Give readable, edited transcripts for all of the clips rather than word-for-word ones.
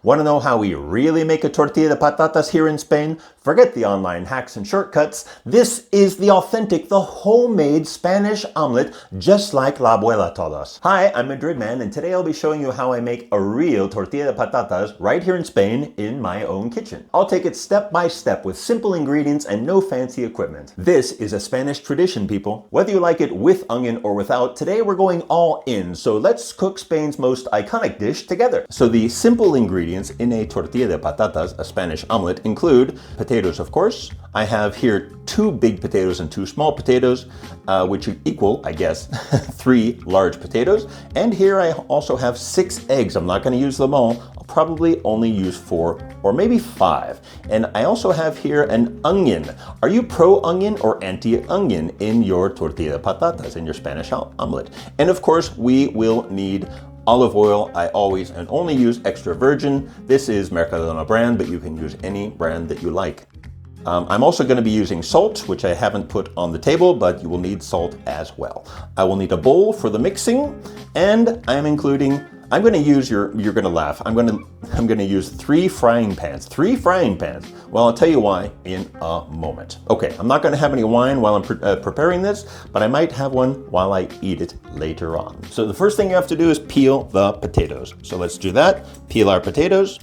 Want to know how we really make a tortilla de patatas here in Spain? Forget the online hacks and shortcuts. This is the authentic, the homemade Spanish omelet, just like La Abuela taught us. Hi, I'm Madridman, and today I'll be showing you how I make a real tortilla de patatas right here in Spain in my own kitchen. I'll take it step by step with simple ingredients and no fancy equipment. This is a Spanish tradition, people. Whether you like it with onion or without, today we're going all in, so let's cook Spain's most iconic dish together. So the simple ingredients in a tortilla de patatas, a Spanish omelet, include potatoes, of course. I have here 2 big potatoes and 2 small potatoes, which equal, I guess, 3 large potatoes. And here I also have 6 eggs. I'm not going to use them all. I'll probably only use 4 or maybe 5. And I also have here an onion. Are you pro-onion or anti-onion in your tortilla de patatas, in your Spanish omelet? And of course, we will need olive oil. I always and only use extra virgin. This is Mercadona brand, but you can use any brand that you like. I'm also going to be using salt, which I haven't put on the table, but you will need salt as well. I will need a bowl for the mixing, and I'm going to use you're going to laugh. I'm going to use 3 frying pans. 3 frying pans. Well, I'll tell you why in a moment. Okay, I'm not going to have any wine while I'm preparing this, but I might have one while I eat it later on. So the first thing you have to do is peel the potatoes. So let's do that. Peel our potatoes.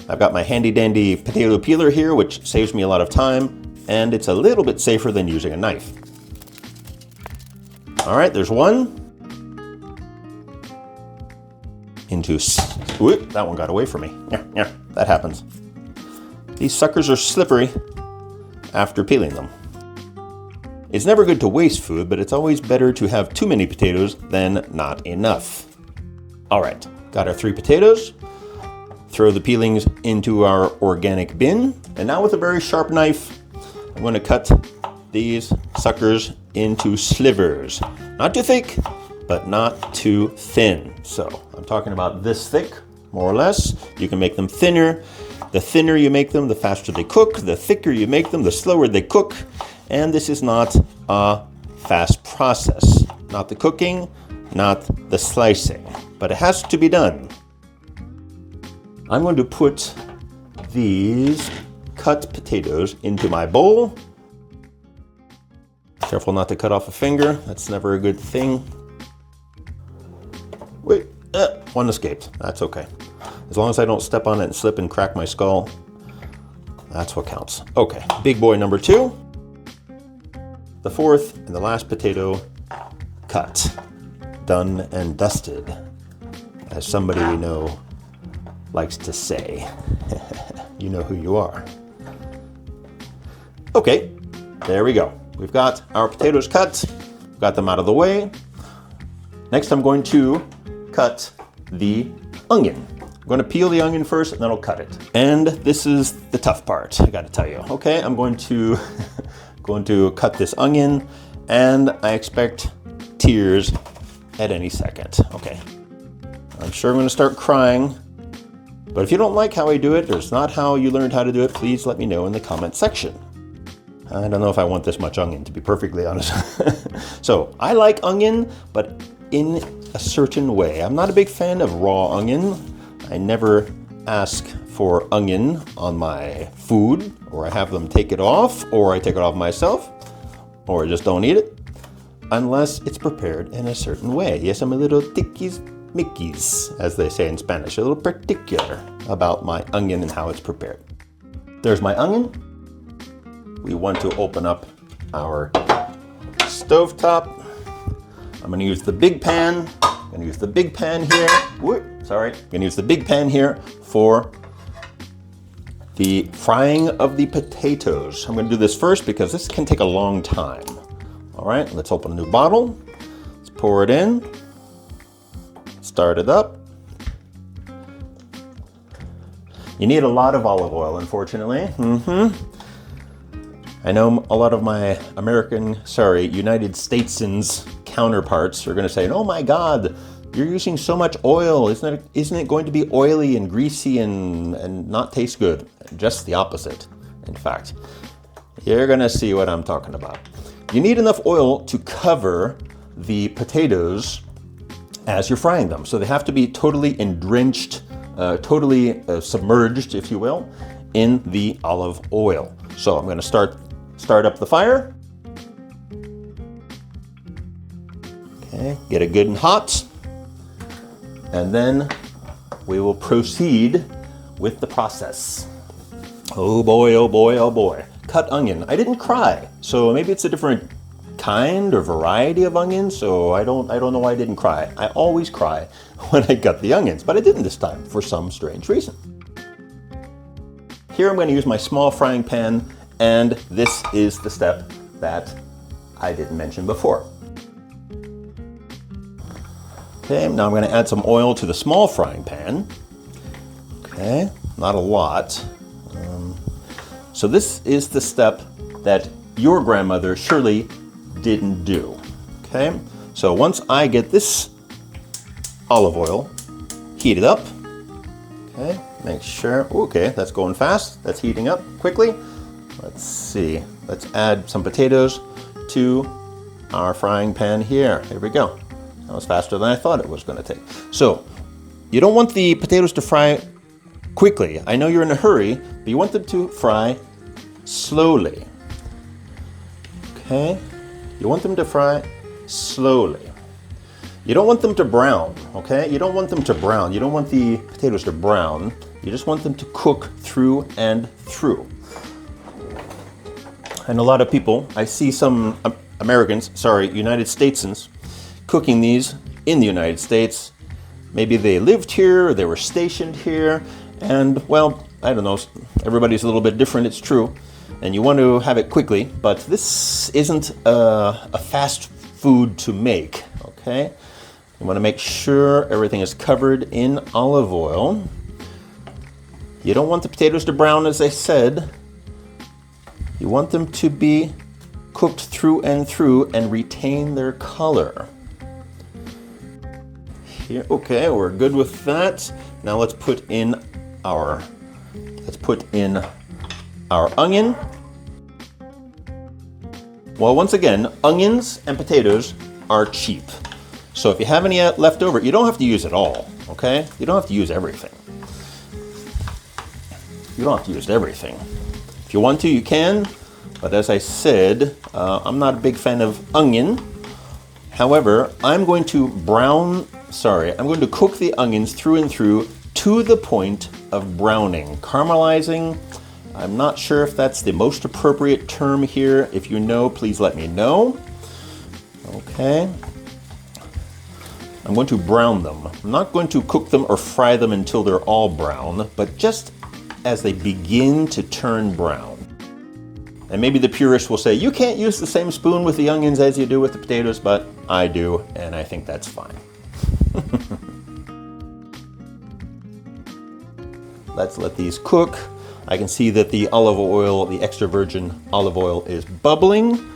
I've got my handy dandy potato peeler here, which saves me a lot of time, and it's a little bit safer than using a knife. All right, there's one. Whoop, that one got away from me. Yeah, that happens. These suckers are slippery after peeling them. It's never good to waste food, but it's always better to have too many potatoes than not enough. All right, got our 3 potatoes. Throw the peelings into our organic bin. And now with a very sharp knife, I'm going to cut these suckers into slivers. Not too thick, but not too thin. So I'm talking about this thick, more or less. You can make them thinner. The thinner you make them, the faster they cook. The thicker you make them, the slower they cook. And this is not a fast process. Not the cooking, not the slicing, but it has to be done. I'm going to put these cut potatoes into my bowl. Careful not to cut off a finger. That's never a good thing. Wait, one escaped. That's okay. As long as I don't step on it and slip and crack my skull, that's what counts. Okay, big boy number 2. The 4th and the last potato cut. Done and dusted, as somebody we know likes to say. You know who you are. Okay, there we go. We've got our potatoes cut. Got them out of the way. Next, I'm going to cut the onion. I'm going to peel the onion first, and then I'll cut it. And this is the tough part, I got to tell you. Okay, I'm going to cut this onion, and I expect tears at any second. Okay, I'm sure I'm going to start crying. But if you don't like how I do it, or it's not how you learned how to do it, please let me know in the comment section. I don't know if I want this much onion, to be perfectly honest. So I like onion, but in a certain way. I'm not a big fan of raw onion. I never ask for onion on my food, or I have them take it off, or I take it off myself, or I just don't eat it, unless it's prepared in a certain way. Yes, I'm a little tiquismiquis, as they say in Spanish, a little particular about my onion and how it's prepared. There's my onion. We want to open up our stovetop. I'm going to use the big pan. I'm going to use the big pan here. Sorry. I'm going to use the big pan here for the frying of the potatoes. I'm going to do this first because this can take a long time. All right, let's open a new bottle. Let's pour it in. Start it up. You need a lot of olive oil, unfortunately. I know a lot of my United Statesans counterparts are going to say, oh my God, you're using so much oil. Isn't it going to be oily and greasy and not taste good? Just the opposite, in fact. You're going to see what I'm talking about. You need enough oil to cover the potatoes as you're frying them. So they have to be totally drenched totally submerged, if you will, in the olive oil. So I'm going to start up the fire. Okay, get it good and hot. And then we will proceed with the process. Oh boy, oh boy, oh boy. Cut onion. I didn't cry, so maybe it's a different kind or variety of onions, so I don't know why I didn't cry. I always cry when I cut the onions, but I didn't this time for some strange reason. Here I'm going to use my small frying pan, and this is the step that I didn't mention before. Okay, now I'm going to add some oil to the small frying pan. Okay, not a lot. So this is the step that your grandmother surely didn't do. Okay, so once I get this olive oil heated up, okay, make sure, okay, that's going fast, that's heating up quickly. Let's see, let's add some potatoes to our frying pan here. Here we go. That was faster than I thought it was going to take. So you don't want the potatoes to fry quickly. I know you're in a hurry, but you want them to fry slowly. Okay? You want them to fry slowly. You don't want them to brown, okay? You don't want them to brown. You don't want the potatoes to brown. You just want them to cook through and through. And a lot of people, I see some Americans, United Statesans, cooking these in the United States. Maybe they lived here, or they were stationed here, and well, I don't know, everybody's a little bit different, it's true, and you want to have it quickly, but this isn't a fast food to make, okay? You want to make sure everything is covered in olive oil. You don't want the potatoes to brown, as I said. You want them to be cooked through and retain their color. Here, okay, we're good with that. Now let's put in our onion. Well, once again, onions and potatoes are cheap. So if you have any left over, you don't have to use it all, okay? You don't have to use everything. You don't have to use everything. If you want to, you can, but as I said, I'm not a big fan of onion. However, I'm going to cook the onions through and through to the point of browning. Caramelizing, I'm not sure if that's the most appropriate term here. If you know, please let me know. Okay. I'm going to brown them. I'm not going to cook them or fry them until they're all brown, but just as they begin to turn brown. And maybe the purist will say, you can't use the same spoon with the onions as you do with the potatoes, but I do, and I think that's fine. Let's let these cook. I can see that the olive oil, the extra virgin olive oil, is bubbling.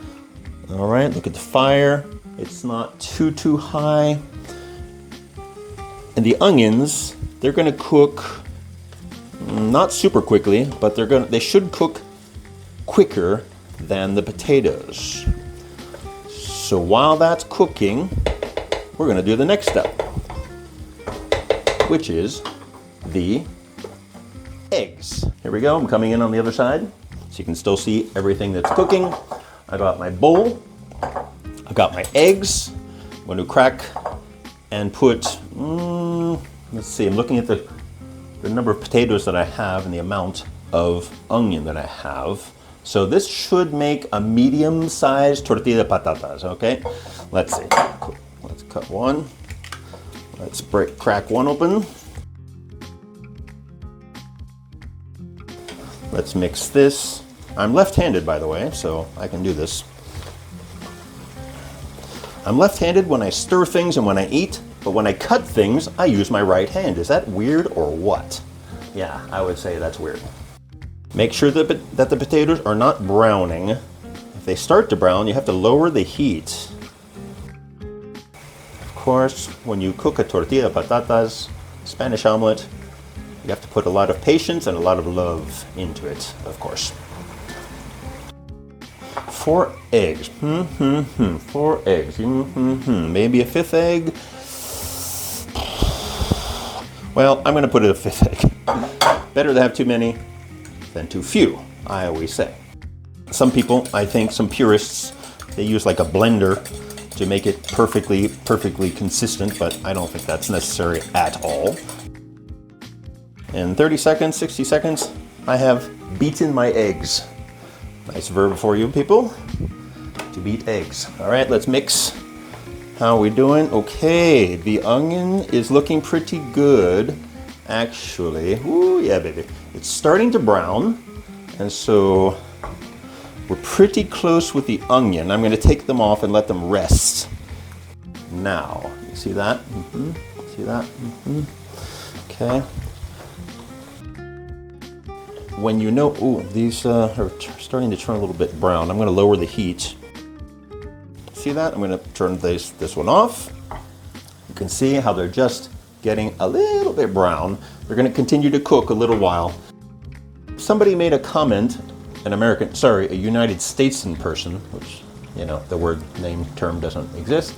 All right, look at the fire. It's not too high. And the onions, they're gonna cook not super quickly, but they should cook quicker than the potatoes. So while that's cooking, we're gonna do the next step, which is the eggs. Here we go, I'm coming in on the other side, so you can still see everything that's cooking. I got my bowl, I got my eggs. I'm going to crack and put, let's see, I'm looking at the number of potatoes that I have and the amount of onion that I have. So this should make a medium-sized tortilla de patatas, okay? Let's see, let's cut one. Let's crack one open. Let's mix this. I'm left-handed, by the way, so I can do this. I'm left-handed when I stir things and when I eat, but when I cut things, I use my right hand. Is that weird or what? Yeah, I would say that's weird. Make sure that the potatoes are not browning. If they start to brown, you have to lower the heat. Of course, when you cook a tortilla de patatas, Spanish omelet, you have to put a lot of patience and a lot of love into it, of course. 4 eggs. 4 eggs. Maybe a 5th egg. Well, I'm gonna put it a 5th egg. Better to have too many than too few, I always say. Some people, I think some purists, they use like a blender to make it perfectly consistent, but I don't think that's necessary at all. In 30 seconds, 60 seconds, I have beaten my eggs. Nice verb for you people, to beat eggs. All right, let's mix. How are we doing? Okay, the onion is looking pretty good, actually. Ooh, yeah, baby. It's starting to brown, and so we're pretty close with the onion. I'm gonna take them off and let them rest. Now, you see that? See that? Okay. When you know, ooh, these are starting to turn a little bit brown. I'm gonna lower the heat. See that? I'm gonna turn this one off. You can see how they're just getting a little bit brown. They're gonna continue to cook a little while. Somebody made a comment, a United Statesian person, which, you know, the word, name, term doesn't exist,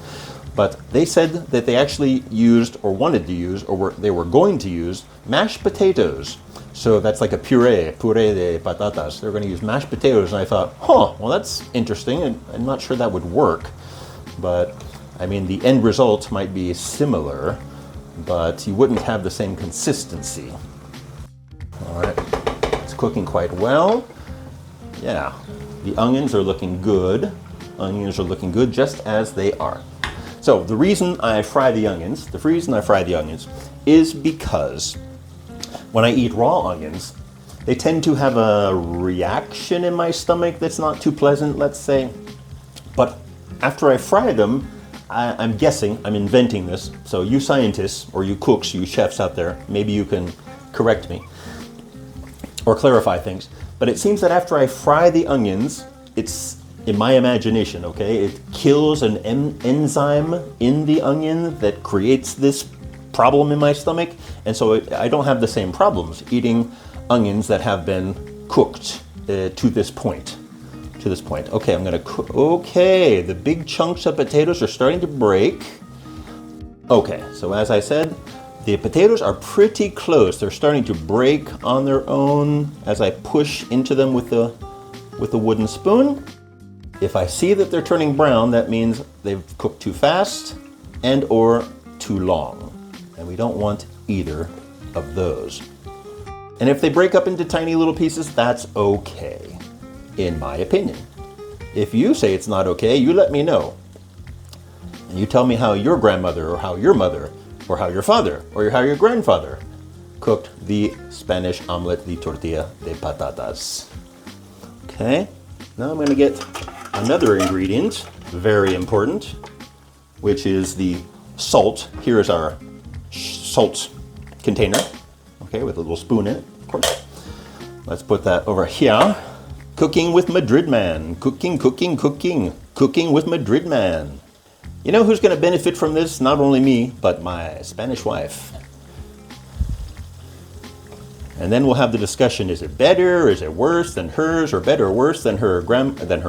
but they said that they actually used, or wanted to use, or they were going to use mashed potatoes. So that's like a puree de patatas. They're going to use mashed potatoes, and I thought, well, that's interesting, and I'm not sure that would work. But, I mean, the end result might be similar, but you wouldn't have the same consistency. All right, it's cooking quite well. Yeah, the onions are looking good. Onions are looking good just as they are. So the reason I fry the onions, is because when I eat raw onions, they tend to have a reaction in my stomach that's not too pleasant, let's say. But after I fry them, I'm guessing, I'm inventing this, so you scientists, or you cooks, you chefs out there, maybe you can correct me or clarify things. But it seems that after I fry the onions, it's, in my imagination, okay, it kills an enzyme in the onion that creates this problem in my stomach, and so I don't have the same problems eating onions that have been cooked to this point. Okay, I'm gonna cook. Okay, the big chunks of potatoes are starting to break. Okay, so as I said, the potatoes are pretty close. They're starting to break on their own as I push into them with the wooden spoon. If I see that they're turning brown, that means they've cooked too fast and or too long. And we don't want either of those. And if they break up into tiny little pieces, that's okay, in my opinion. If you say it's not okay, you let me know. And you tell me how your grandmother, or how your mother, or how your father, or how your grandfather cooked the Spanish omelette, the tortilla de patatas. Okay, now I'm gonna get another ingredient, very important, which is the salt. Here is our salt container, okay, with a little spoon in it, of course. Let's put that over here. Cooking with Madridman. Cooking with Madridman. You know who's going to benefit from this? Not only me, but my Spanish wife. And then we'll have the discussion, is it better, is it worse than hers, or better or worse than her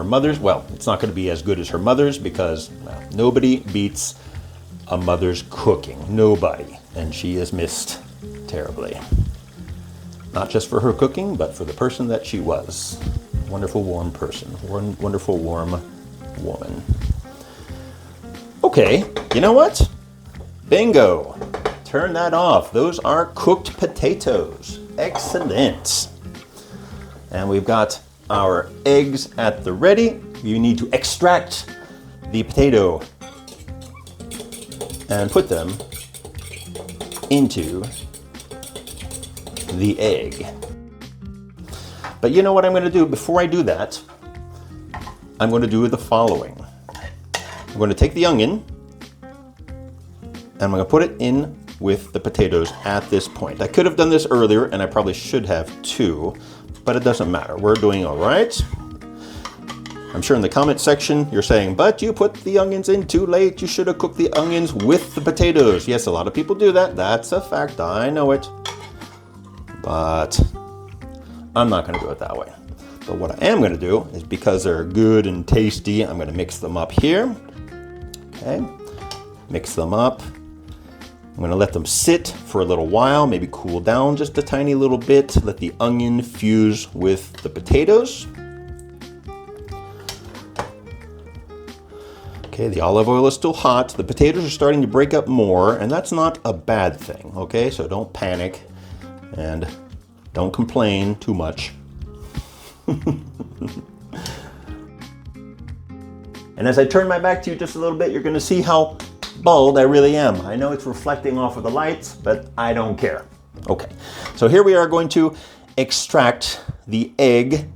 mother's? Well, it's not going to be as good as her mother's because, well, nobody beats a mother's cooking. Nobody. And she is missed terribly. Not just for her cooking, but for the person that she was. Wonderful, warm person. Wonderful, warm woman. Okay, you know what? Bingo. Turn that off. Those are cooked potatoes. Excellent. And we've got our eggs at the ready. You need to extract the potato and put them into the egg. But you know what I'm going to do before I do that? I'm going to do the following. I'm going to take the onion and I'm going to put it in with the potatoes at this point. I could have done this earlier and I probably should have too, but it doesn't matter. We're doing all right. I'm sure in the comment section you're saying, but you put the onions in too late. You should have cooked the onions with the potatoes. Yes, a lot of people do that. That's a fact. I know it. But I'm not going to do it that way. But what I am going to do is, because they're good and tasty, I'm going to mix them up here. Okay. Mix them up. I'm gonna let them sit for a little while, maybe cool down just a tiny little bit. Let the onion fuse with the potatoes. Okay, the olive oil is still hot. The potatoes are starting to break up more, and that's not a bad thing, okay? So don't panic and don't complain too much. And as I turn my back to you just a little bit, you're gonna see how bald I really am. I know it's reflecting off of the lights, but I don't care. Okay, so here we are going to extract the egg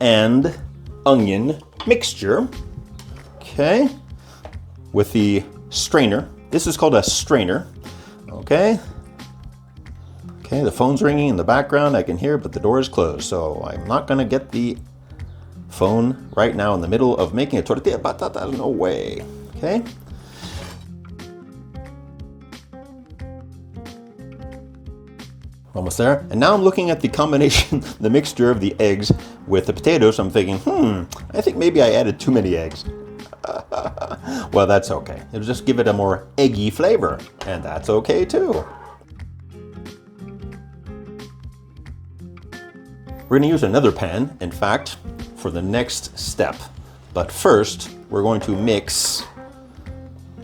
and onion mixture, okay, with the strainer. This is called a strainer, okay? Okay, the phone's ringing in the background, I can hear, but the door is closed, so I'm not gonna get the phone right now in the middle of making a tortilla de patatas, no way, okay? Almost there. And now I'm looking at the combination, the mixture of the eggs with the potatoes. I'm thinking, I think maybe I added too many eggs. Well, that's okay. It'll just give it a more eggy flavor, and that's okay too. We're gonna use another pan, in fact, for the next step. But first, we're going to mix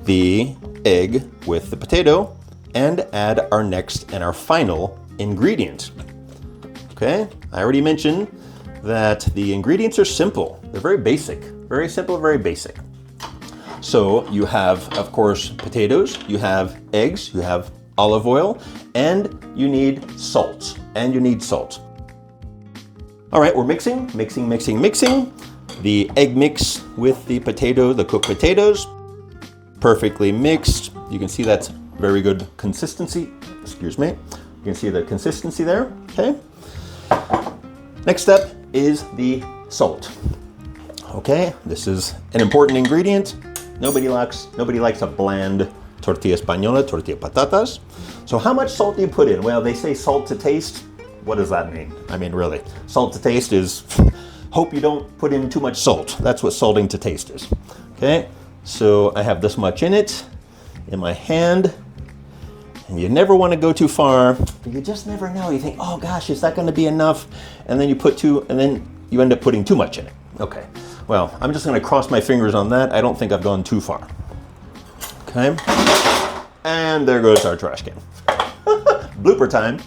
the egg with the potato and add our next and our final ingredient. Okay, I already mentioned that the ingredients are simple. They're very basic, very simple, very basic. So you have, of course, potatoes, you have eggs, you have olive oil, and you need salt, All right, we're mixing. The egg mix with the potato, the cooked potatoes, perfectly mixed. You can see that's very good consistency. Excuse me. You can see the consistency there, okay? Next step is the salt. Okay, this is an important ingredient. Nobody likes a bland tortilla española, tortilla patatas. So how much salt do you put in? Well, they say salt to taste. What does that mean? I mean, really, salt to taste is, hope you don't put in too much salt. That's what salting to taste is. Okay, so I have this much in it, in my hand, and you never want to go too far, but you just never know. You think, oh gosh, is that gonna be enough? And then you put too, and then you end up putting too much in it. Okay, well, I'm just gonna cross my fingers on that. I don't think I've gone too far. Okay, and there goes our trash can. Blooper time.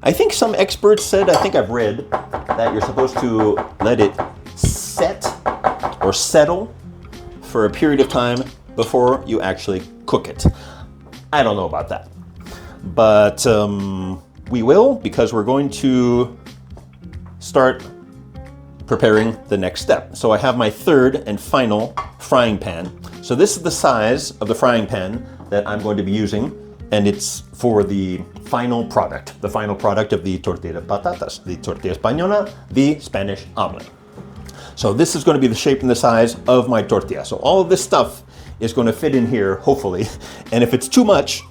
I think some experts said, I think I've read, that you're supposed to let it set or settle for a period of time before you actually cook it. I don't know about that, but we will, because we're going to start preparing the next step. So I have my third and final frying pan. So this is the size of the frying pan that I'm going to be using, and it's for the final product of the tortilla de patatas, the tortilla española, the Spanish omelet. So this is going to be the shape and the size of my tortilla. So all of this stuff is going to fit in here, hopefully. And if it's too much,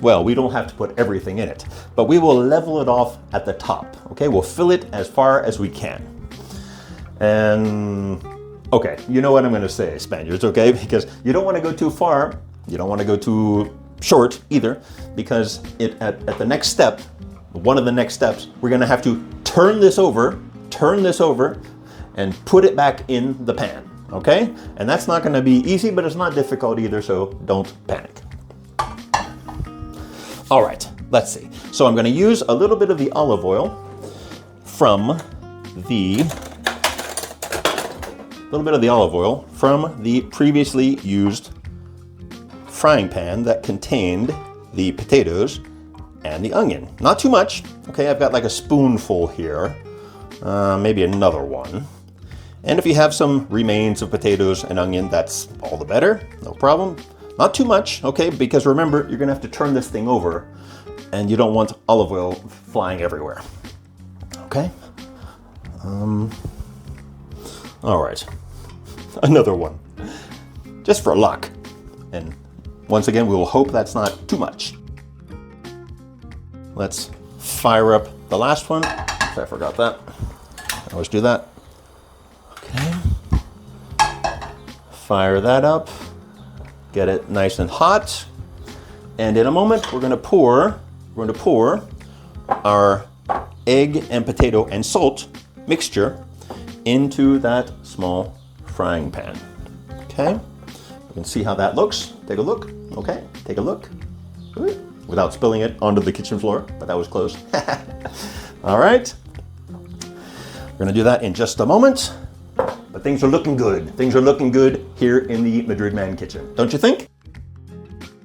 well, we don't have to put everything in it, but we will level it off at the top. Okay, we'll fill it as far as we can. And okay, you know what I'm going to say, Spaniards, okay? Because you don't want to go too far. You don't want to go too short either, because at the next step, one of the next steps, we're going to have to turn this over, and put it back in the pan, okay? And that's not going to be easy, but it's not difficult either, so don't panic. All right, let's see. So I'm going to use a little bit of the olive oil from the previously used frying pan that contained the potatoes and the onion. Not too much. Okay, I've got like a spoonful here, maybe another one. And if you have some remains of potatoes and onion, that's all the better, no problem. Not too much, okay, because remember, you're gonna have to turn this thing over and you don't want olive oil flying everywhere, okay? All right, another one, just for luck. And once again, we will hope that's not too much. Let's fire up the last one. I forgot that. I always do that. Okay. Fire that up. Get it nice and hot. And in a moment, we're going to pour our egg and potato and salt mixture into that small frying pan. Okay, you can see how that looks. Take a look. Okay, take a look. Without spilling it onto the kitchen floor, but that was close. All right, we're gonna do that in just a moment, but things are looking good. Things are looking good here in the Madridman kitchen, don't you think?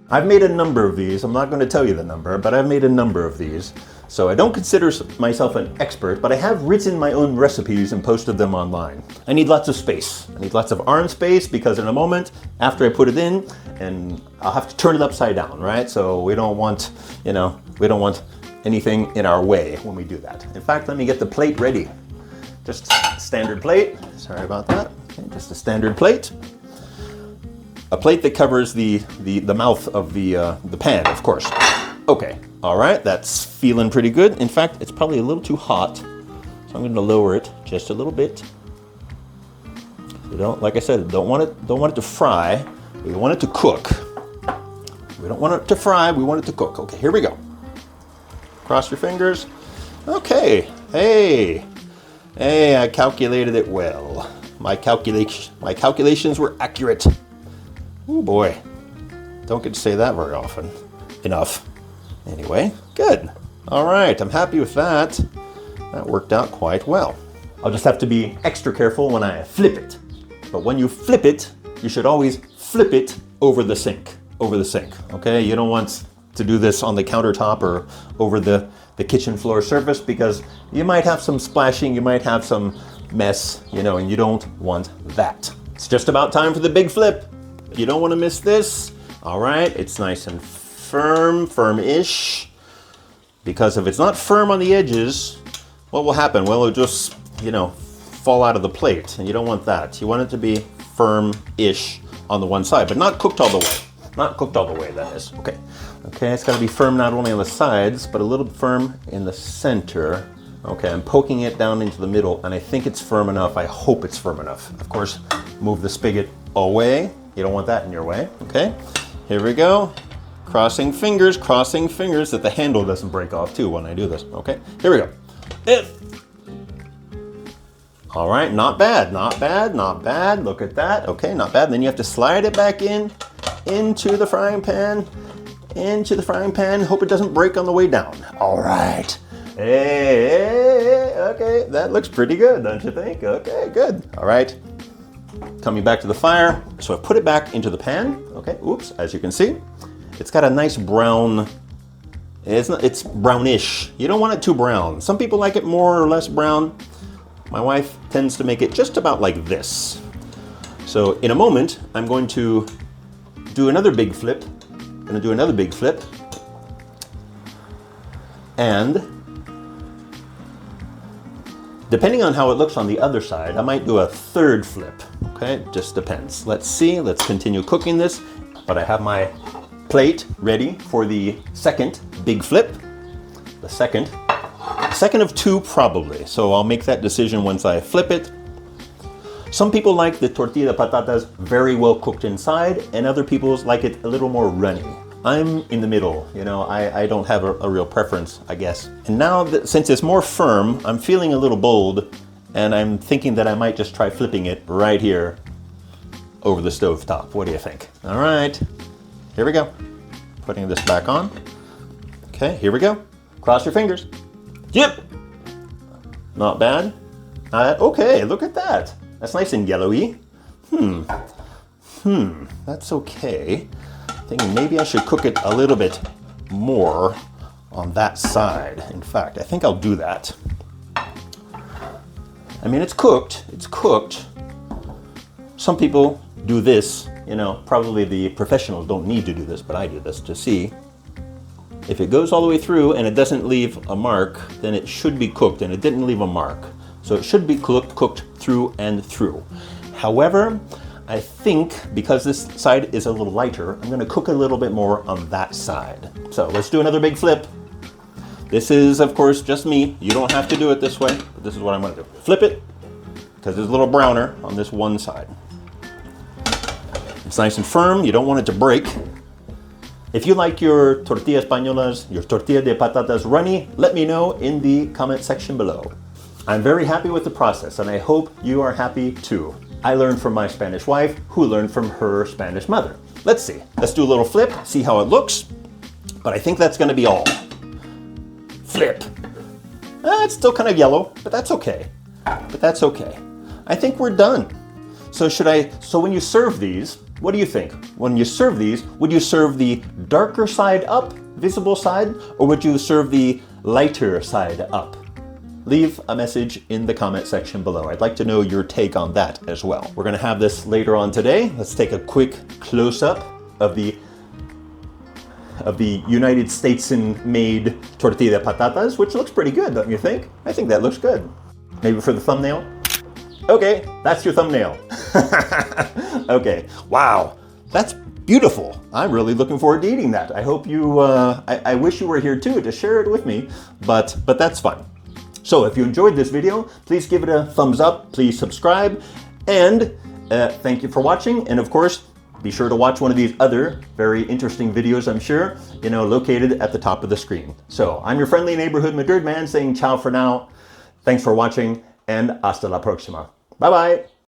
I've made a number of these. I'm not going to tell you the number, but I've made a number of these. So I don't consider myself an expert, but I have written my own recipes and posted them online. I need lots of space. I need lots of arm space because in a moment, after I put it in, and I'll have to turn it upside down, right? So we don't want, we don't want anything in our way when we do that. In fact, let me get the plate ready. Just a standard plate. Sorry about that. Okay, just a standard plate. A plate that covers the mouth of the pan, of course. Okay, all right, that's feeling pretty good. In fact, it's probably a little too hot, so I'm going to lower it just a little bit. We don't, like I said, don't want it to fry. We want it to cook. We don't want it to fry. We want it to cook. Okay, here we go. Cross your fingers. Okay. Hey, I calculated it well. My calculations were accurate. Oh boy, don't get to say that very often. Enough. Anyway, good. All right, I'm happy with that. That worked out quite well. I'll just have to be extra careful when I flip it. But when you flip it, you should always flip it over the sink. Okay? You don't want to do this on the countertop or over the kitchen floor surface because you might have some splashing, you might have some mess, and you don't want that. It's just about time for the big flip. You don't want to miss this. All right, it's nice and firm-ish. Because if it's not firm on the edges, what will happen? Well, it'll just, fall out of the plate, and you don't want that. You want it to be firm-ish on the one side, but not cooked all the way. Not cooked all the way, that is. Okay, it's got to be firm not only on the sides, but a little firm in the center. Okay, I'm poking it down into the middle, and I think it's firm enough. I hope it's firm enough. Of course, move the spigot away. You don't want that in your way. Okay, here we go. Crossing fingers that the handle doesn't break off too when I do this. Okay, here we go. All right, not bad. Look at that. Okay, not bad. Then you have to slide it back into the frying pan. Hope it doesn't break on the way down. All right. Hey, okay, that looks pretty good, don't you think? Okay, good. All right. Coming back to the fire. So I put it back into the pan. Okay, oops, as you can see. It's got a nice brown, it's brownish. You don't want it too brown. Some people like it more or less brown. My wife tends to make it just about like this. So in a moment, I'm going to do another big flip. And depending on how it looks on the other side, I might do a third flip. Okay, it just depends. Let's see, let's continue cooking this. But I have my plate ready for the second big flip. The second of two probably. So I'll make that decision once I flip it. Some people like the tortilla de patatas very well cooked inside, and other people like it a little more runny. I'm in the middle, I don't have a real preference, I guess. And now, since it's more firm, I'm feeling a little bold, and I'm thinking that I might just try flipping it right here over the stove top. What do you think? All right, here we go. Putting this back on. Okay, here we go. Cross your fingers. Yep. Not bad. Okay, look at that. That's nice and yellowy. That's okay. Thinking maybe I should cook it a little bit more on that side. In fact, I think I'll do that. I mean, it's cooked. Some people do this, probably the professionals don't need to do this, but I do this to see. If it goes all the way through and it doesn't leave a mark, then it should be cooked, and it didn't leave a mark. So it should be cooked through and through. However, I think because this side is a little lighter, I'm gonna cook a little bit more on that side. So let's do another big flip. This is, of course, just me. You don't have to do it this way, but this is what I'm gonna do. Flip it, because it's a little browner on this one side. It's nice and firm, you don't want it to break. If you like your tortilla españolas, your tortilla de patatas runny, let me know in the comment section below. I'm very happy with the process, and I hope you are happy too. I learned from my Spanish wife, who learned from her Spanish mother. Let's see. Let's do a little flip, see how it looks. But I think that's gonna be all. Flip. It's still kind of yellow, but that's okay. I think we're done. So when you serve these, what do you think? When you serve these, would you serve the darker side up, visible side, or would you serve the lighter side up? Leave a message in the comment section below. I'd like to know your take on that as well. We're gonna have this later on today. Let's take a quick close-up of the United States-made tortilla de patatas, which looks pretty good, don't you think? I think that looks good. Maybe for the thumbnail? Okay, that's your thumbnail. Okay, wow, that's beautiful. I'm really looking forward to eating that. I hope you, I wish you were here too to share it with me, but that's fun. So if you enjoyed this video, please give it a thumbs up, please subscribe, and thank you for watching. And of course, be sure to watch one of these other very interesting videos, I'm sure, located at the top of the screen. So I'm your friendly neighborhood Madrid man saying ciao for now. Thanks for watching, and hasta la próxima. Bye-bye.